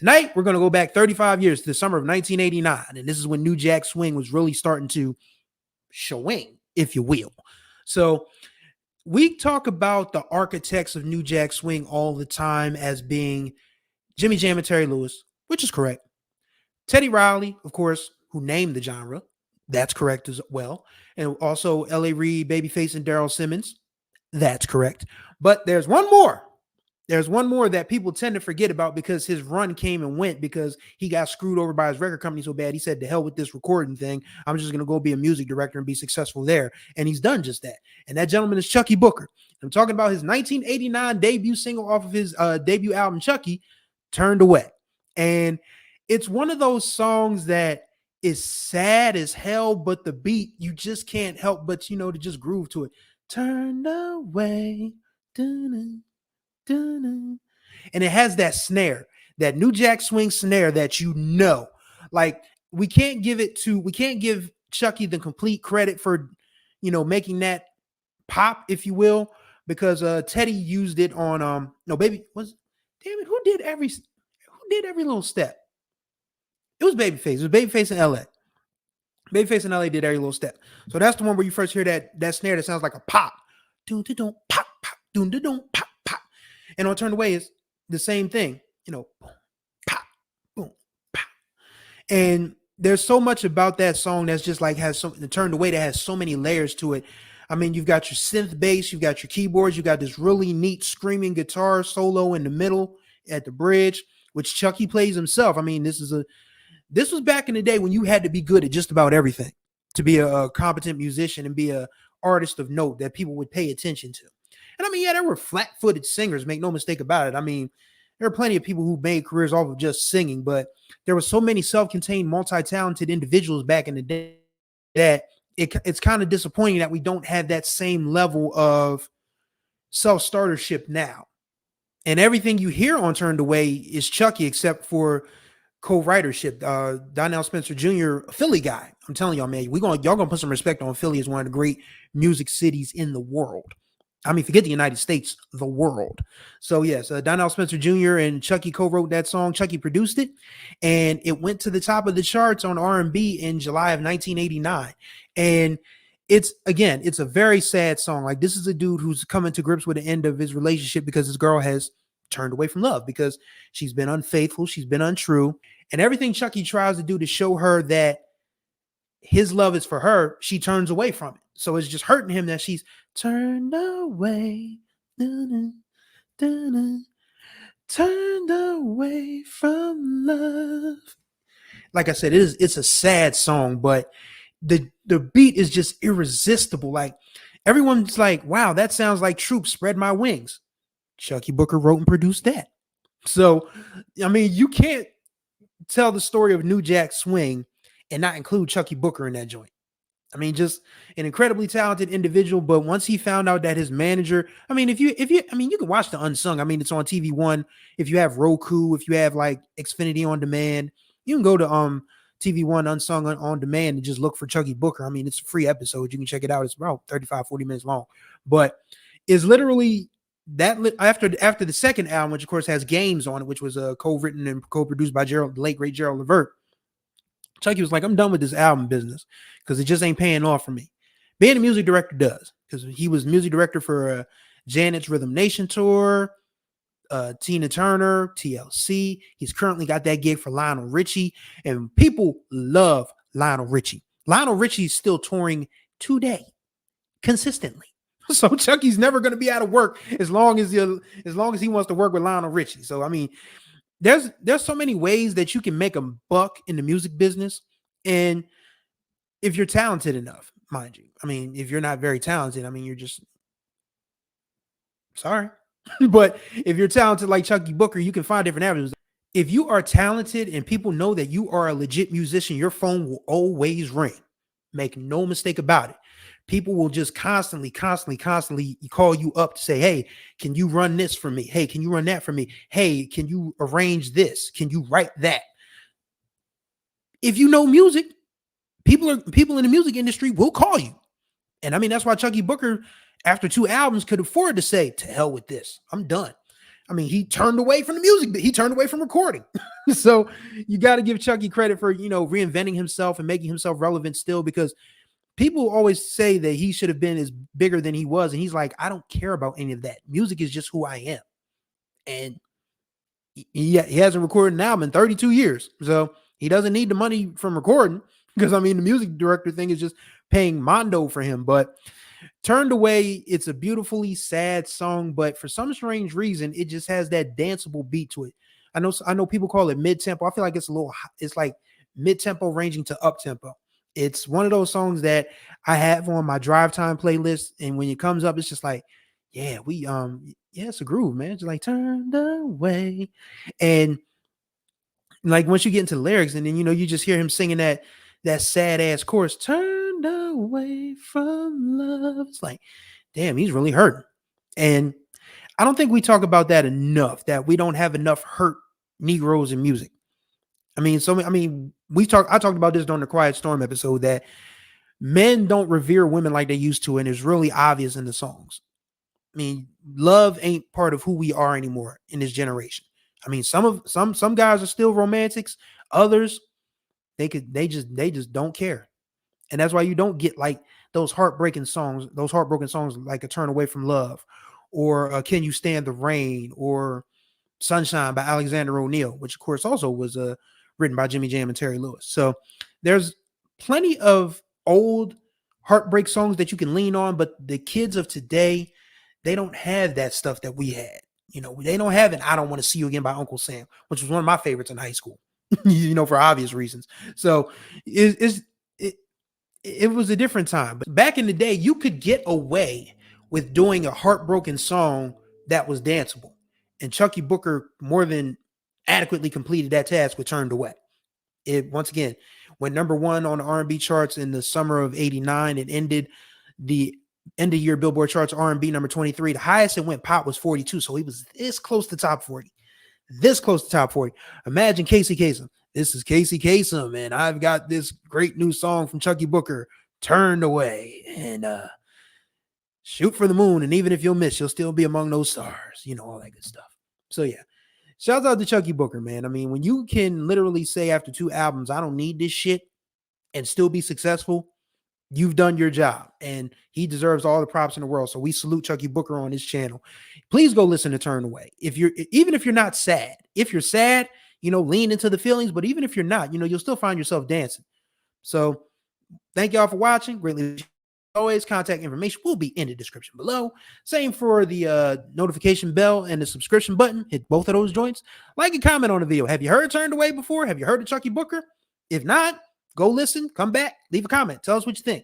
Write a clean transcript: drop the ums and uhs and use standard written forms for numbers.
Tonight, we're going to go back 35 years to the summer of 1989. And this is when New Jack Swing was really starting to swing, if you will. So we talk about the architects of New Jack Swing all the time as being Jimmy Jam and Terry Lewis, which is correct. Teddy Riley, of course, who named the genre. That's correct as well. And also L.A. Reid, Babyface, and Daryl Simmons. That's correct. But there's one more. There's one more that people tend to forget about because his run came and went because he got screwed over by his record company so bad. He said, to hell with this recording thing. I'm just going to go be a music director and be successful there. And he's done just that. And that gentleman is Chuckii Booker. I'm talking about his 1989 debut single off of his debut album, Chuckii, Turned Away. And it's one of those songs that is sad as hell, but the beat, you just can't help but, to just groove to it. Turned away. Dun-dun. And it has that snare, that New Jack Swing snare that like we can't give Chuckii the complete credit for making that pop, if you will, because Teddy used it on who did every little step? It was Babyface. It was Babyface in LA. Babyface in LA did every little step. So that's the one where you first hear that snare that sounds like a pop. Dun dun dun pop pop dun dun dun pop pop. And on Turned Away is the same thing, boom, pop, boom, pop. And there's so much about that song that's just like has something Turned Away that has so many layers to it. I mean, you've got your synth bass, you've got your keyboards, you've got this really neat screaming guitar solo in the middle at the bridge, which Chuckii plays himself. I mean, this was back in the day when you had to be good at just about everything to be a competent musician and be a artist of note that people would pay attention to. And I mean, yeah, there were flat-footed singers, make no mistake about it. I mean, there are plenty of people who made careers off of just singing, but there were so many self-contained, multi-talented individuals back in the day that it's kind of disappointing that we don't have that same level of self-startership now. And everything you hear on Turned Away is Chuckii, except for co-writership. Donnell Spencer Jr., a Philly guy. I'm telling y'all, man, y'all gonna put some respect on Philly as one of the great music cities in the world. I mean, forget the United States, the world. So yes, Donnell Spencer Jr. and Chuckii co-wrote that song. Chuckii produced it, and it went to the top of the charts on R&B in July of 1989. And it's a very sad song. Like, this is a dude who's coming to grips with the end of his relationship because his girl has turned away from love because she's been unfaithful, she's been untrue, and everything Chuckii tries to do to show her that his love is for her, she turns away from it. So it's just hurting him that she's turned away, turned away from love. Like I said, it's a sad song, but the beat is just irresistible. Like, everyone's like, wow, that sounds like Troops, Spread My Wings. Chuckii Booker wrote and produced that. So, I mean, you can't tell the story of New Jack Swing and not include Chuckii Booker in that joint. I mean, just an incredibly talented individual. But once he found out that his manager, I mean, you can watch the Unsung. I mean, it's on TV One. If you have Roku, if you have like Xfinity on demand, you can go to TV One Unsung on demand and just look for Chuckii Booker. I mean, it's a free episode. You can check it out. It's about 35, 40 minutes long, but it's literally that after the second album, which of course has Games on it, which was co-written and co-produced by the late great Gerald Levert. Chuckii was like, I'm done with this album business because it just ain't paying off for me. Being a music director does, because he was music director for Janet's Rhythm Nation tour, Tina Turner, TLC. He's currently got that gig for Lionel Richie, and people love Lionel Richie. Lionel Richie's still touring today, consistently. So Chucky's never going to be out of work as long as he wants to work with Lionel Richie. So I mean, there's so many ways that you can make a buck in the music business, and if you're talented enough, mind you. I mean, if you're not very talented, I mean, you're just sorry. But if you're talented like Chuckii Booker, you can find different avenues. If you are talented and people know that you are a legit musician, your phone will always ring. Make no mistake about it. People will just constantly call you up to say, hey, can you run this for me? Hey, can you run that for me? Hey, can you arrange this? Can you write that? If you know music, people in the music industry will call you. And I mean, that's why Chuckii Booker, after 2 albums, could afford to say, to hell with this. I'm done. I mean, he turned away from the music. He turned away from recording. So you got to give Chuckii credit for, reinventing himself and making himself relevant still, because people always say that he should have been as bigger than he was. And he's like, I don't care about any of that. Music is just who I am. And he hasn't recorded an album in 32 years. So he doesn't need the money from recording, because the music director thing is just paying Mondo for him. But Turned Away, it's a beautifully sad song, but for some strange reason, it just has that danceable beat to it. I know people call it mid-tempo. I feel like it's like mid-tempo ranging to up-tempo. It's one of those songs that I have on my drive time playlist, and when it comes up, it's just like, yeah, it's a groove, man. Just like Turned Away. And like once you get into the lyrics, and then you just hear him singing that sad ass chorus, turned away from love. It's like, damn, he's really hurting. And I don't think we talk about that enough, that we don't have enough hurt Negroes in music. I talked about this during the Quiet Storm episode, that men don't revere women like they used to, and it's really obvious in the songs. Love ain't part of who we are anymore in this generation. Some guys are still romantics, others they just don't care. And that's why you don't get like those heartbroken songs like A Turn Away from Love, or Can You Stand the Rain, or Sunshine by Alexander O'Neal, which of course also was written by Jimmy Jam and Terry Lewis. So there's plenty of old heartbreak songs that you can lean on, but the kids of today, they don't have that stuff that we had. They don't have it. I Don't Want to See You Again by Uncle Sam, which was one of my favorites in high school, for obvious reasons. So it was a different time. But back in the day, you could get away with doing a heartbroken song that was danceable. And Chuckii Booker more than adequately completed that task with Turned Away. It, once again, went number one on the R&B charts in the summer of '89. It ended the end of year Billboard charts R&B number 23. The highest it went pop was 42. So he was this close to top 40. This close to top 40. Imagine Casey Kasem. This is Casey Kasem, and I've got this great new song from Chuckii Booker, Turned Away, and shoot for the moon. And even if you'll miss, you'll still be among those stars. All that good stuff. So yeah, shouts out to Chuckii Booker, man. When you can literally say after 2 albums, I don't need this shit, and still be successful, you've done your job, and he deserves all the props in the world. So we salute Chuckii Booker on his channel. Please go listen to Turn Away. Even if you're not sad, if you're sad, lean into the feelings, but even if you're not, you'll still find yourself dancing. So thank y'all for watching. Greatly. Always, contact information will be in the description below. Same for the notification bell and the subscription button. Hit both of those joints. Like and comment on the video. Have you heard Turned Away before? Have you heard of Chuckii Booker? If not, go listen, come back, leave a comment. Tell us what you think.